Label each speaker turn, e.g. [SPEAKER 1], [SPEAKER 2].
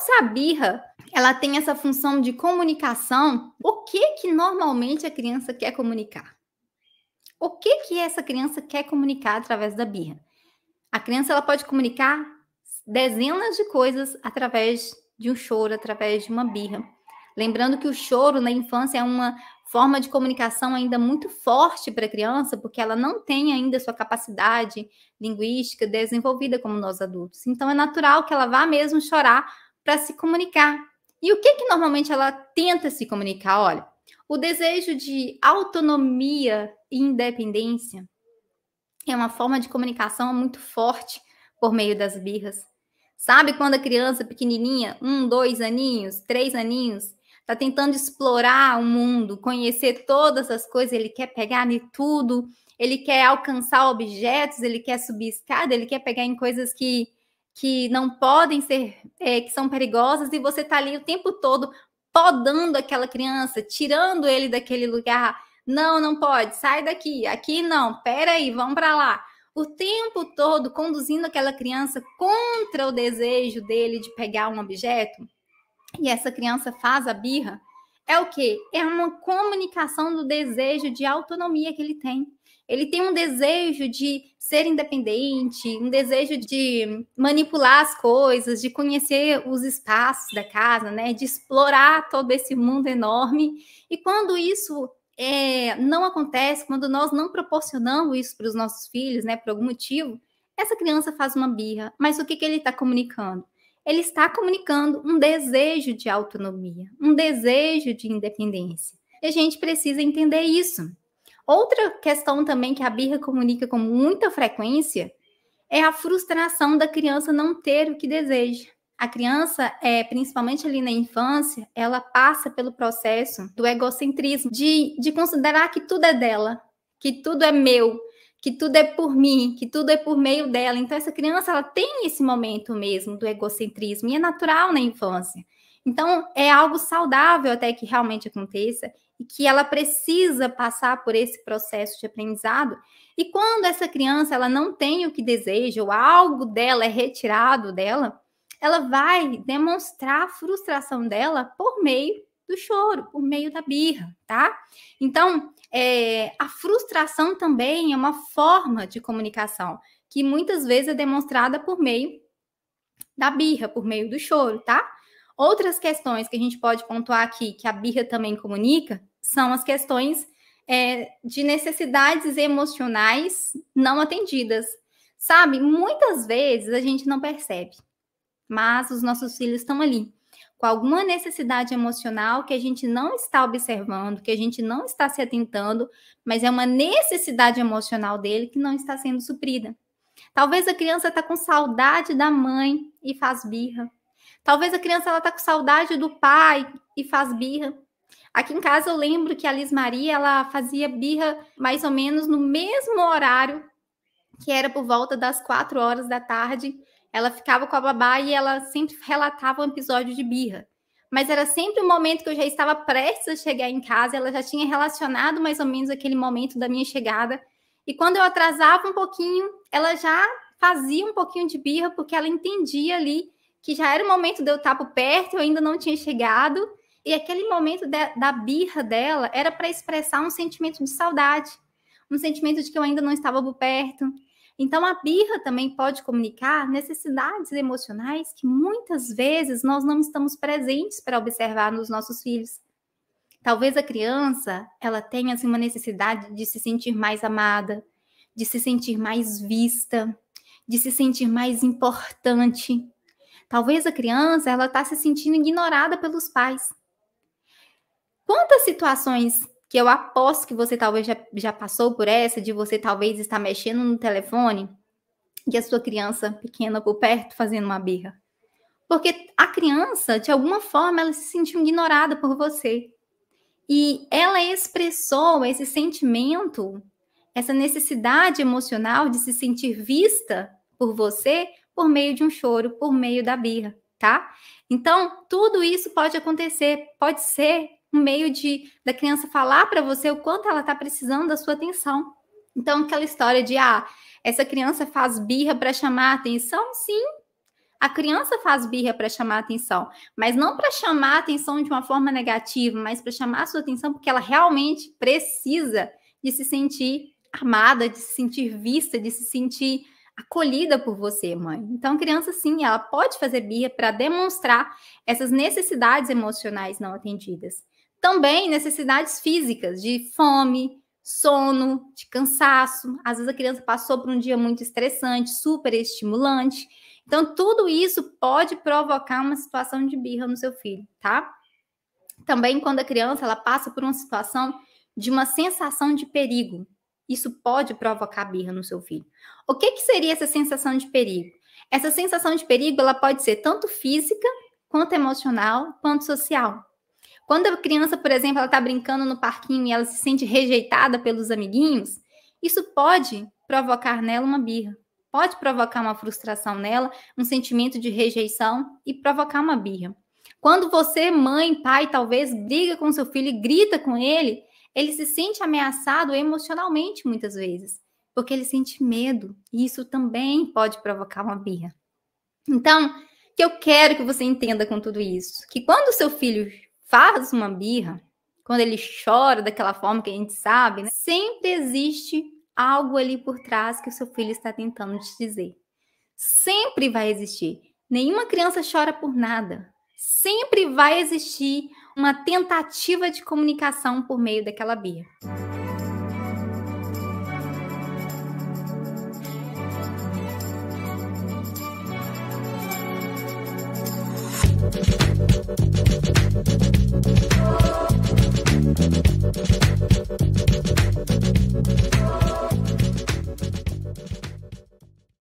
[SPEAKER 1] se a birra ela tem essa função de comunicação, o que normalmente a criança quer comunicar? O que essa criança quer comunicar através da birra? A criança ela pode comunicar dezenas de coisas através de um choro, através de uma birra. Lembrando que o choro na infância é uma forma de comunicação ainda muito forte para a criança, porque ela não tem ainda sua capacidade linguística desenvolvida como nós adultos. Então é natural que ela vá mesmo chorar para se comunicar. E o que normalmente ela tenta se comunicar? Olha, o desejo de autonomia e independência é uma forma de comunicação muito forte por meio das birras. Sabe quando a criança pequenininha, 1, 2 aninhos, 3 aninhos, está tentando explorar o mundo, conhecer todas as coisas, ele quer pegar em tudo, ele quer alcançar objetos, ele quer subir escada, ele quer pegar em coisas que não podem ser, que são perigosas, e você está ali o tempo todo podando aquela criança, tirando ele daquele lugar. Não, não pode, sai daqui, aqui não, peraí, vamos para lá. O tempo todo conduzindo aquela criança contra o desejo dele de pegar um objeto, e essa criança faz a birra, é o quê? É uma comunicação do desejo de autonomia que ele tem. Ele tem um desejo de ser independente, um desejo de manipular as coisas, de conhecer os espaços da casa, né? De explorar todo esse mundo enorme. E quando isso não acontece, quando nós não proporcionamos isso para os nossos filhos, né? Por algum motivo, essa criança faz uma birra. Mas o que ele está comunicando? Ele está comunicando um desejo de autonomia, um desejo de independência. E a gente precisa entender isso. Outra questão também que a birra comunica com muita frequência é a frustração da criança não ter o que deseja. A criança, principalmente ali na infância, ela passa pelo processo do egocentrismo, de considerar que tudo é dela, que tudo é meu, que tudo é por mim, que tudo é por meio dela. Então, essa criança, ela tem esse momento mesmo do egocentrismo, e é natural na infância. Então, é algo saudável até que realmente aconteça, e que ela precisa passar por esse processo de aprendizado. E quando essa criança ela não tem o que deseja, ou algo dela é retirado dela, ela vai demonstrar a frustração dela por meio do choro, por meio da birra, tá? Então, a frustração também é uma forma de comunicação, que muitas vezes é demonstrada por meio da birra, por meio do choro, tá? Outras questões que a gente pode pontuar aqui, que a birra também comunica, são as questões de necessidades emocionais não atendidas. Sabe, muitas vezes a gente não percebe, mas os nossos filhos estão ali, com alguma necessidade emocional que a gente não está observando, que a gente não está se atentando, mas é uma necessidade emocional dele que não está sendo suprida. Talvez a criança está com saudade da mãe e faz birra. Talvez a criança está com saudade do pai e faz birra. Aqui em casa eu lembro que a Liz Maria ela fazia birra mais ou menos no mesmo horário, que era por volta das 4 horas da tarde. Ela ficava com a babá e ela sempre relatava um episódio de birra. Mas era sempre o momento que eu já estava prestes a chegar em casa, ela já tinha relacionado mais ou menos aquele momento da minha chegada. E quando eu atrasava um pouquinho, ela já fazia um pouquinho de birra, porque ela entendia ali que já era o momento de eu estar por perto, eu ainda não tinha chegado. E aquele momento da birra dela era para expressar um sentimento de saudade, um sentimento de que eu ainda não estava por perto. Então, a birra também pode comunicar necessidades emocionais que muitas vezes nós não estamos presentes para observar nos nossos filhos. Talvez a criança, ela tenha assim, uma necessidade de se sentir mais amada, de se sentir mais vista, de se sentir mais importante. Talvez a criança, ela está se sentindo ignorada pelos pais. Quantas situações que eu aposto que você talvez já passou por essa, de você talvez estar mexendo no telefone e a sua criança pequena por perto fazendo uma birra. Porque a criança, de alguma forma, ela se sentiu ignorada por você. E ela expressou esse sentimento, essa necessidade emocional de se sentir vista por você por meio de um choro, por meio da birra, tá? Então, tudo isso pode acontecer, pode ser um meio da criança falar para você o quanto ela está precisando da sua atenção. Então, aquela história de, essa criança faz birra para chamar a atenção, sim, A criança faz birra para chamar atenção, mas não para chamar atenção de uma forma negativa, mas para chamar a sua atenção porque ela realmente precisa de se sentir amada, de se sentir vista, de se sentir acolhida por você, mãe. Então, a criança, sim, ela pode fazer birra para demonstrar essas necessidades emocionais não atendidas. Também necessidades físicas, de fome, sono, de cansaço. Às vezes a criança passou por um dia muito estressante, super estimulante. Então, tudo isso pode provocar uma situação de birra no seu filho, tá? Também quando a criança ela passa por uma situação de uma sensação de perigo. Isso pode provocar birra no seu filho. O que seria essa sensação de perigo? Essa sensação de perigo ela pode ser tanto física, quanto emocional, quanto social. Quando a criança, por exemplo, ela está brincando no parquinho e ela se sente rejeitada pelos amiguinhos, isso pode provocar nela uma birra. Pode provocar uma frustração nela, um sentimento de rejeição e provocar uma birra. Quando você, mãe, pai, talvez briga com seu filho e grita com ele se sente ameaçado emocionalmente muitas vezes, porque ele sente medo e isso também pode provocar uma birra. Então, o que eu quero que você entenda com tudo isso, que quando o seu filho faz uma birra, quando ele chora daquela forma que a gente sabe, né, sempre existe algo ali por trás que o seu filho está tentando te dizer. Sempre vai existir. Nenhuma criança chora por nada. Sempre vai existir uma tentativa de comunicação por meio daquela birra.